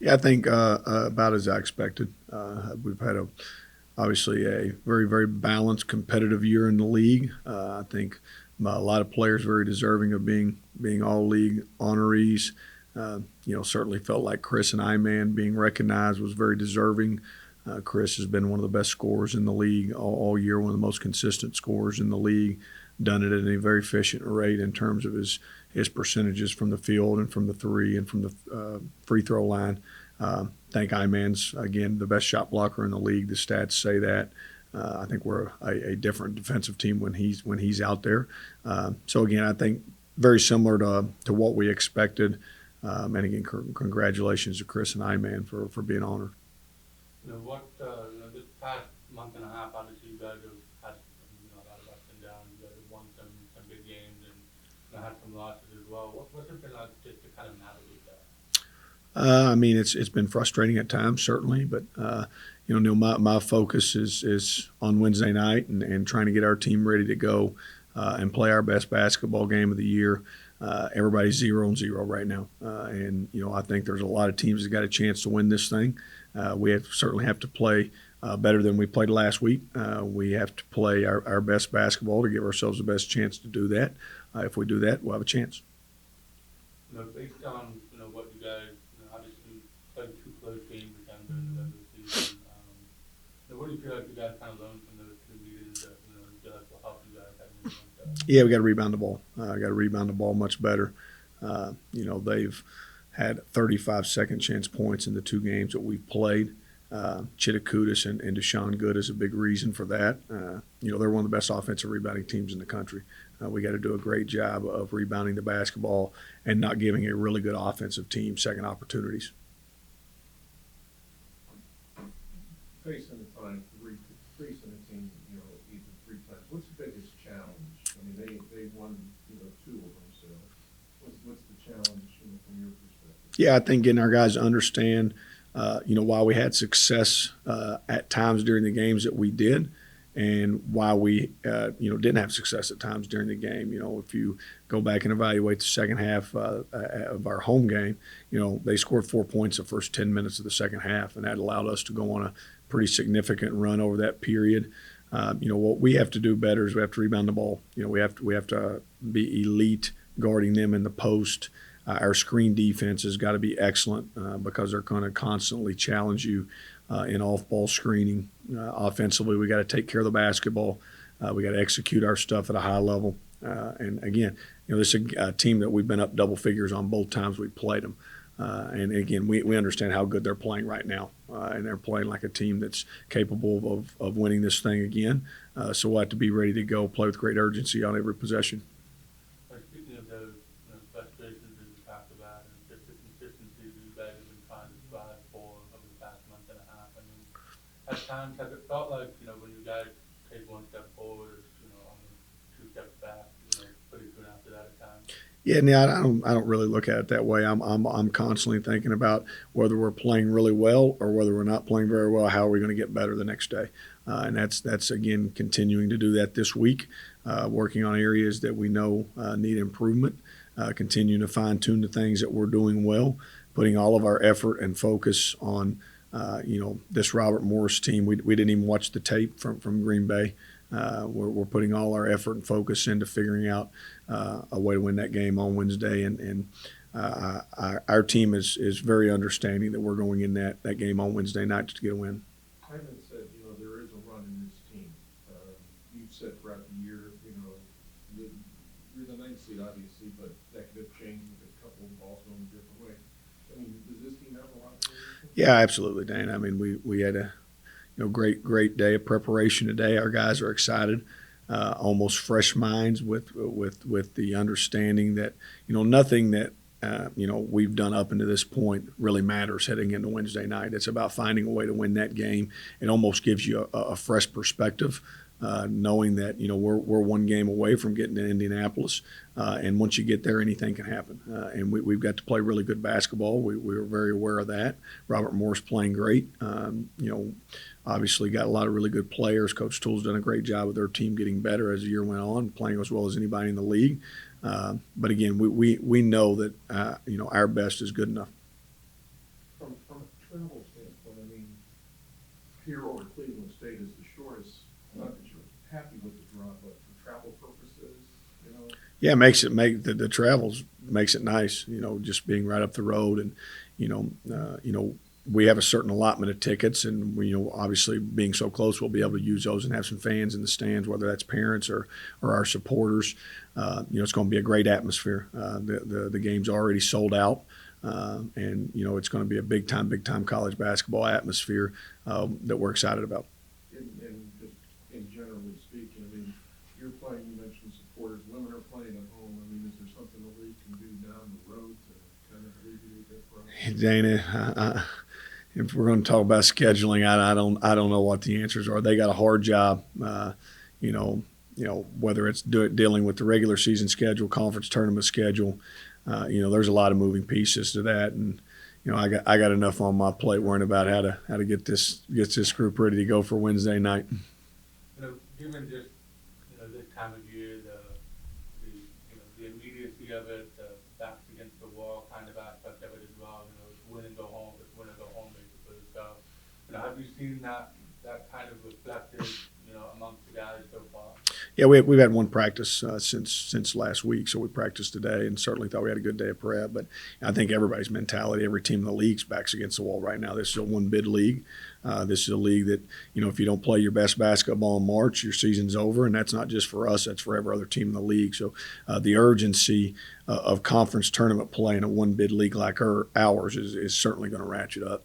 Yeah, I think about as I expected. We've had obviously a very, very balanced, competitive year in the league. I think a lot of players very deserving of being all league honorees. Certainly felt like Chris and I-Man being recognized was very deserving. Chris has been one of the best scorers in the league all year, one of the most consistent scorers in the league. Done it at a very efficient rate in terms of his percentages from the field and from the three and from the free throw line. I think I-Man's, again, the best shot blocker in the league. The stats say that. I think we're a different defensive team when he's out there. So again, I think very similar to what we expected. And again, congratulations to Chris and I-Man for being honored. This past month and a half, obviously you guys have had a lot of ups and downs. You guys have won some big games and had some losses as well. What's it been like just to kind of navigate that? I mean, it's been frustrating at times, certainly, but Neil, my focus is on Wednesday night and trying to get our team ready to go and play our best basketball game of the year. Everybody's 0-0 right now, and I think there's a lot of teams that got a chance to win this thing. We certainly have to play better than we played last week. We have to play our best basketball to give ourselves the best chance to do that. If we do that, we'll have a chance. Based on what you guys obviously played two close games with them during the regular season. What do you feel like you guys kind of learned from those two meetings that you feel like will help you guys heading into Wednesday? Yeah, we got to rebound the ball. Got to rebound the ball much better. They've had 35 second chance points in the two games that we've played. Chitakudis and Deshaun Good is a big reason for that. They're one of the best offensive rebounding teams in the country. We got to do a great job of rebounding the basketball and not giving a really good offensive team second opportunities. Facing a team, even three times. What's the biggest challenge? I mean, they won, two of them. So, what's the challenge, from your perspective? Yeah, I think getting our guys to understand, why we had success at times during the games that we did, and why we, didn't have success at times during the game. If you go back and evaluate the second half of our home game, they scored 4 points the first 10 minutes of the second half, and that allowed us to go on a pretty significant run over that period. What we have to do better is we have to rebound the ball. We have to be elite guarding them in the post. Our screen defense has got to be excellent because they're going to constantly challenge you in off-ball screening. Offensively, we got to take care of the basketball. We got to execute our stuff at a high level. And again, this is a team that we've been up double figures on both times we played them. And again, we understand how good they're playing right now, and they're playing like a team that's capable of winning this thing again. So we'll have to be ready to go, play with great urgency on every possession. Speaking of those frustrations that you talked about and just the consistency that you guys have been trying to strive for over the past month and a half, I mean, at times has it felt like when you guys take one step forward, it's almost two steps back, pretty soon after that at times? Yeah, Neil, I don't really look at it that way. I'm constantly thinking about whether we're playing really well or whether we're not playing very well. How are we going to get better the next day? And that's again continuing to do that this week, working on areas that we know need improvement, continuing to fine tune the things that we're doing well, putting all of our effort and focus on this Robert Morris team. We didn't even watch the tape from Green Bay. We're putting all our effort and focus into figuring out a way to win that game on Wednesday, and our team is very understanding that we're going in that game on Wednesday night to get a win. Hyman said, there is a run in this team. You've said throughout the year, you're the ninth seed, obviously, but that could have changed with a couple of balls going a different way. I mean, does this team have a lot of reason? Yeah, absolutely, Dan. I mean, we had a great day of preparation today. Our guys are excited, almost fresh minds with the understanding that nothing that we've done up until this point really matters heading into Wednesday night. It's about finding a way to win that game. It almost gives you a fresh perspective, knowing that we're one game away from getting to Indianapolis, and once you get there, anything can happen. And we've got to play really good basketball. We were very aware of that. Robert Moore's playing great. Obviously got a lot of really good players. Coach Toole's done a great job with their team getting better as the year went on, playing as well as anybody in the league. But again, we know that our best is good enough. From travel standpoint, I mean, here over Cleveland State is the shortest, not that you're happy with the draw, but for travel purposes, you know? Yeah, it makes it the travels makes it nice. Just being right up the road, and we have a certain allotment of tickets, and obviously being so close, we'll be able to use those and have some fans in the stands, whether that's parents or our supporters. It's going to be a great atmosphere. The game's already sold out. And it's going to be a big time college basketball atmosphere that we're excited about. And just in generally speaking, I mean, you're playing, you mentioned supporters, women are playing at home. I mean, is there something the league can do down the road to kind of alleviate that problem? Dana, if we're going to talk about scheduling, I don't know what the answers are. They got a hard job, whether it's dealing with the regular season schedule, conference tournament schedule. There's a lot of moving pieces to that, and I got enough on my plate worrying about how to get this group ready to go for Wednesday night. Given just this time of year, the immediacy of it, the backs against the wall kind of aspect of it as well. It's win and go home. It's win and go home basically. So, have you seen that kind of reflected amongst the guys so far? Yeah, we've had one practice since last week, so we practiced today, and certainly thought we had a good day of prep. But I think everybody's mentality, every team in the league's backs against the wall right now. This is a one-bid league. This is a league that if you don't play your best basketball in March, your season's over, and that's not just for us; that's for every other team in the league. So the urgency of conference tournament play in a one-bid league like ours is certainly going to ratchet up.